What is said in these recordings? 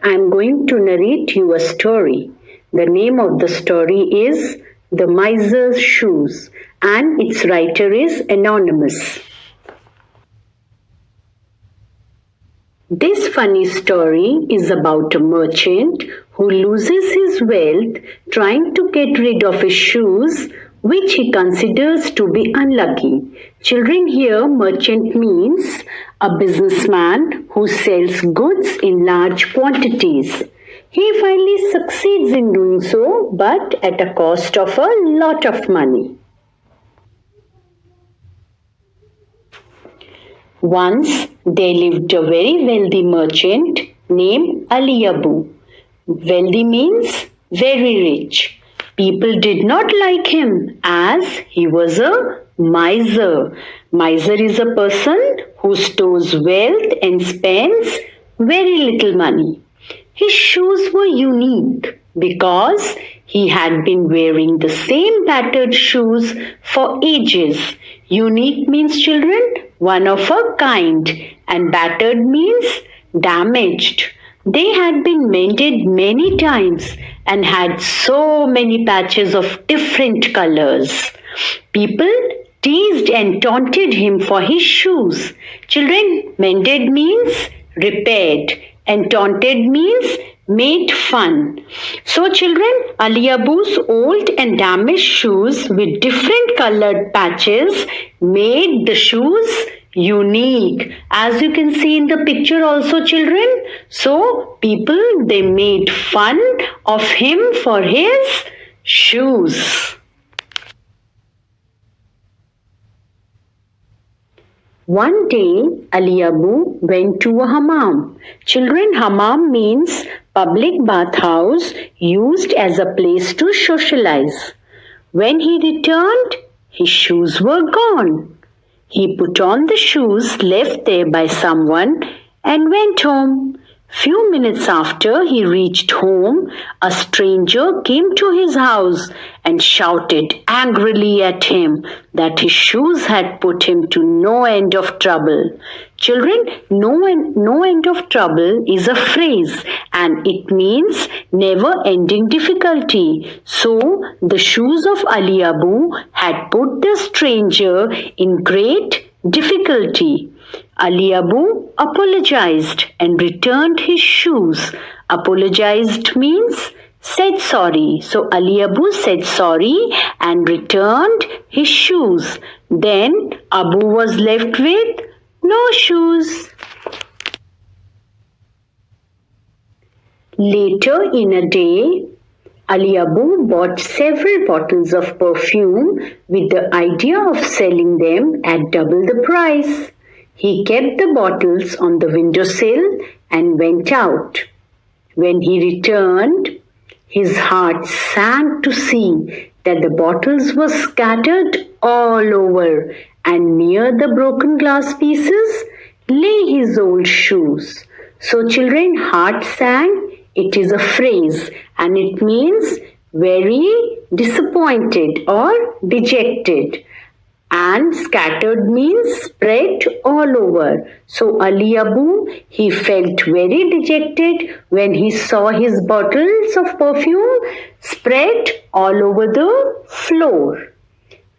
I'm going to narrate you a story. The name of the story is The Miser's Shoes, and its writer is anonymous. This funny story is about a merchant who loses his wealth trying to get rid of his shoes, which he considers to be unlucky. Children, here merchant means a businessman who sells goods in large quantities. He finally succeeds in doing so, but at a cost of a lot of money. Once there lived a very wealthy merchant named Ali Abu. Wealthy means very rich. People did not like him as he was a miser. Miser is a person who stores wealth and spends very little money. His shoes were unique because he had been wearing the same battered shoes for ages. Unique means, children, one of a kind, and battered means damaged. They had been mended many times and had so many patches of different colors. People teased and taunted him for his shoes. Children, mended means repaired and taunted means made fun. So children, Ali Abu's old and damaged shoes with different colored patches made the shoes unique. As you can see in the picture also, children. So people, they made fun of him for his shoes. One day, Ali Abu went to a hammam. Children, hammam means public bathhouse used as a place to socialize. When he returned, his shoes were gone. He put on the shoes left there by someone and went home. Few minutes after he reached home, a stranger came to his house and shouted angrily at him that his shoes had put him to no end of trouble. Children, no end of trouble is a phrase and it means never-ending difficulty. So, the shoes of Ali Abu had put the stranger in great difficulty. Ali Abu apologized and returned his shoes. Apologized means said sorry. So Ali Abu said sorry and returned his shoes. Then Abu was left with no shoes. Later in a day, Ali Abu bought several bottles of perfume with the idea of selling them at double the price. He kept the bottles on the windowsill and went out. When he returned, his heart sank to see that the bottles were scattered all over, and near the broken glass pieces lay his old shoes. So children, heart sank, it is a phrase and it means very disappointed or dejected. And scattered means spread all over. So Ali Abu, he felt very dejected when he saw his bottles of perfume spread all over the floor.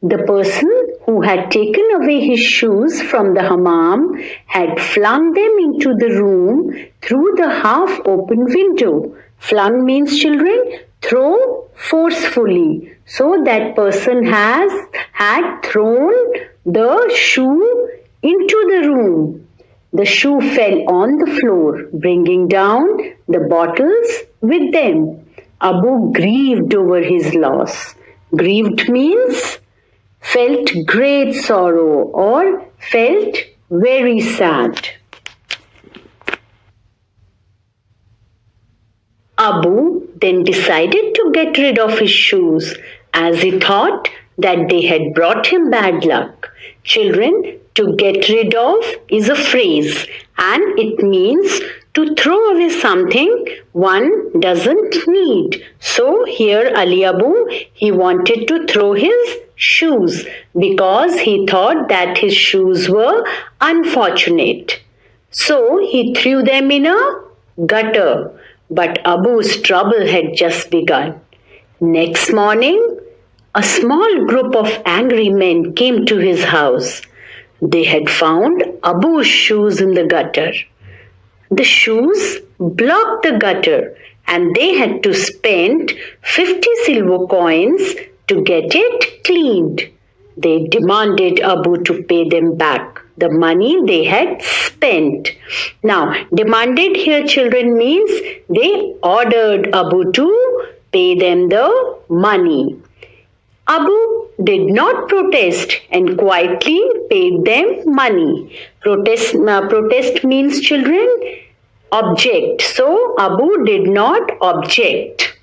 The person who had taken away his shoes from the hammam had flung them into the room through the half-open window. Flung means, children, throw forcefully. So that person had thrown the shoe into the room. The shoe fell on the floor, bringing down the bottles with them. Abu grieved over his loss. Grieved means felt great sorrow or felt very sad. Abu then decided to get rid of his shoes as he thought that they had brought him bad luck. Children, to get rid of is a phrase and it means to throw away something one doesn't need. So here Ali Abu, he wanted to throw his shoes because he thought that his shoes were unfortunate. So he threw them in a gutter. But Abu's trouble had just begun. Next morning, a small group of angry men came to his house. They had found Abu's shoes in the gutter. The shoes blocked the gutter and they had to spend 50 silver coins to get it cleaned. They demanded Abu to pay them back the money they had spent. Now, demanded here, children, means they ordered Abu to pay them the money. Abu did not protest and quietly paid them money. Protest means, children, object. So Abu did not object.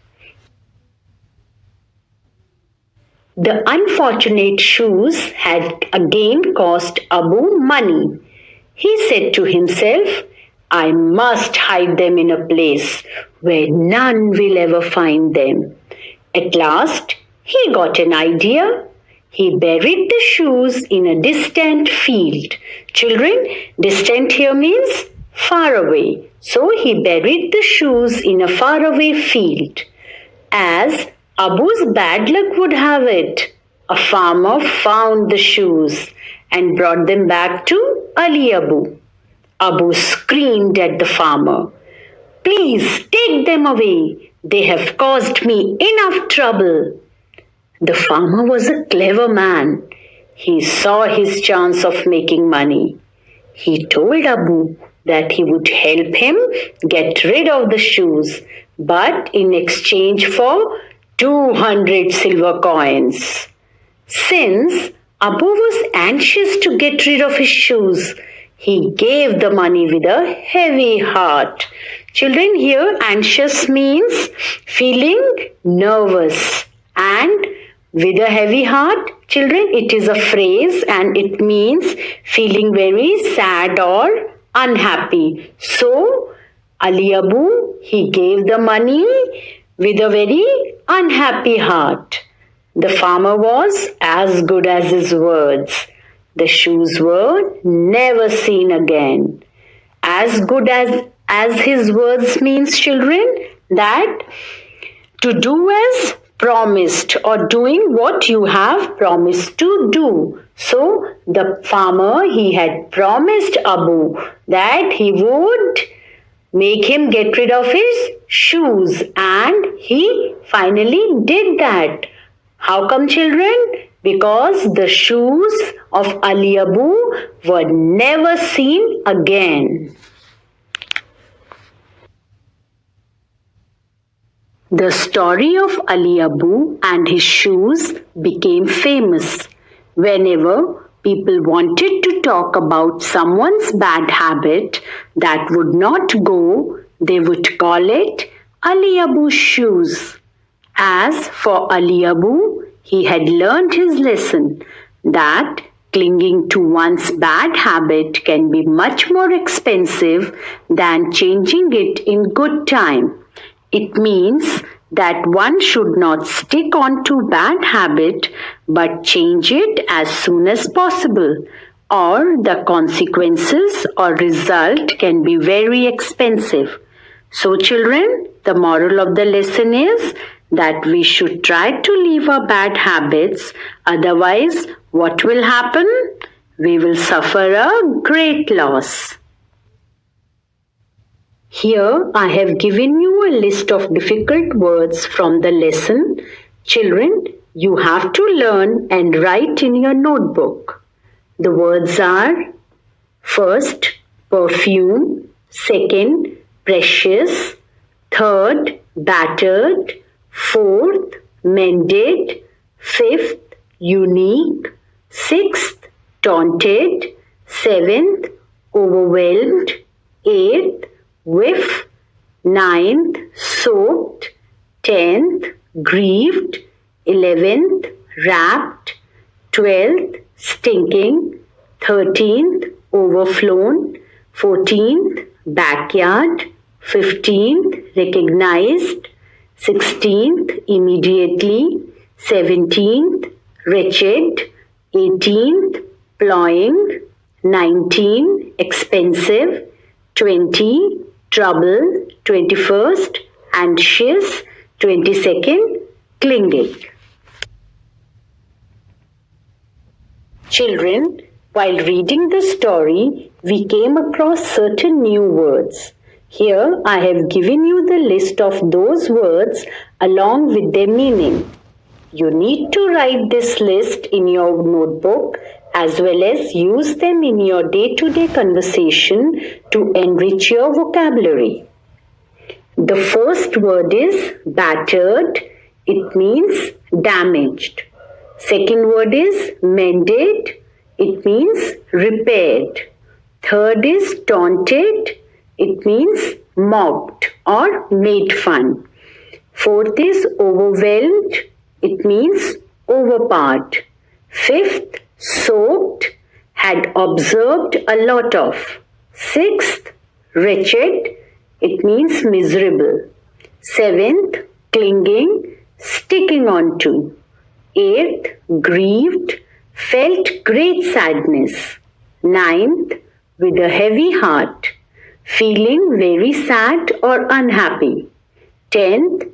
The unfortunate shoes had again cost Abu money. He said to himself, I must hide them in a place where none will ever find them. At last, he got an idea. He buried the shoes in a distant field. Children, distant here means far away. So he buried the shoes in a faraway field. As Abu's bad luck would have it, a farmer found the shoes and brought them back to Ali Abu. Abu screamed at the farmer, Please take them away. They have caused me enough trouble. The farmer was a clever man. He saw his chance of making money. He told Abu that he would help him get rid of the shoes, but in exchange for 200 silver coins. Since Abu was anxious to get rid of his shoes, he gave the money with a heavy heart. Children, here anxious means feeling nervous, and with a heavy heart, children, it is a phrase and it means feeling very sad or unhappy. So, Ali Abu, he gave the money with a very unhappy heart. The farmer was as good as his words. The shoes were never seen again. As good as his words means, children, that to do as promised or doing what you have promised to do. So the farmer, he had promised Abu that he would make him get rid of his shoes, and he finally did that. How come, children? Because the shoes of Ali Abu were never seen again. The story of Ali Abu and his shoes became famous. Whenever people wanted to talk about someone's bad habit that would not go, they would call it Ali Abu's shoes. As for Ali Abu, he had learned his lesson that clinging to one's bad habit can be much more expensive than changing it in good time. It means that one should not stick on to bad habit but change it as soon as possible, or the consequences or result can be very expensive. So children, the moral of the lesson is that we should try to leave our bad habits, otherwise what will happen? We will suffer a great loss. Here I have given you a list of difficult words from the lesson. Children, you have to learn and write in your notebook. The words are: first, perfume; second, precious; third, battered; fourth, mended; fifth, unique; sixth, taunted; seventh, overwhelmed; eighth, whiff; ninth, soaked; 10th, grieved; 11th, wrapped; 12th, stinking; 13th, overflown; 14th, backyard; 15th, recognized; 16th, immediately; 17th, wretched; 18th, plowing; 19, expensive; 20, trouble 21st, anxious 22nd, clinging. Children, while reading the story, we came across certain new words. Here I have given you the list of those words along with their meaning. You need to write this list in your notebook as well as use them in your day-to-day conversation to enrich your vocabulary. The first word is battered. It means damaged. Second word is mended. It means repaired. Third is taunted. It means mocked or made fun. Fourth is overwhelmed. It means overpowered. Fifth, soaked, had observed a lot of. Sixth, wretched. It means miserable. Seventh, clinging, sticking on to. Eighth, grieved, felt great sadness. Ninth, with a heavy heart, feeling very sad or unhappy. 10th,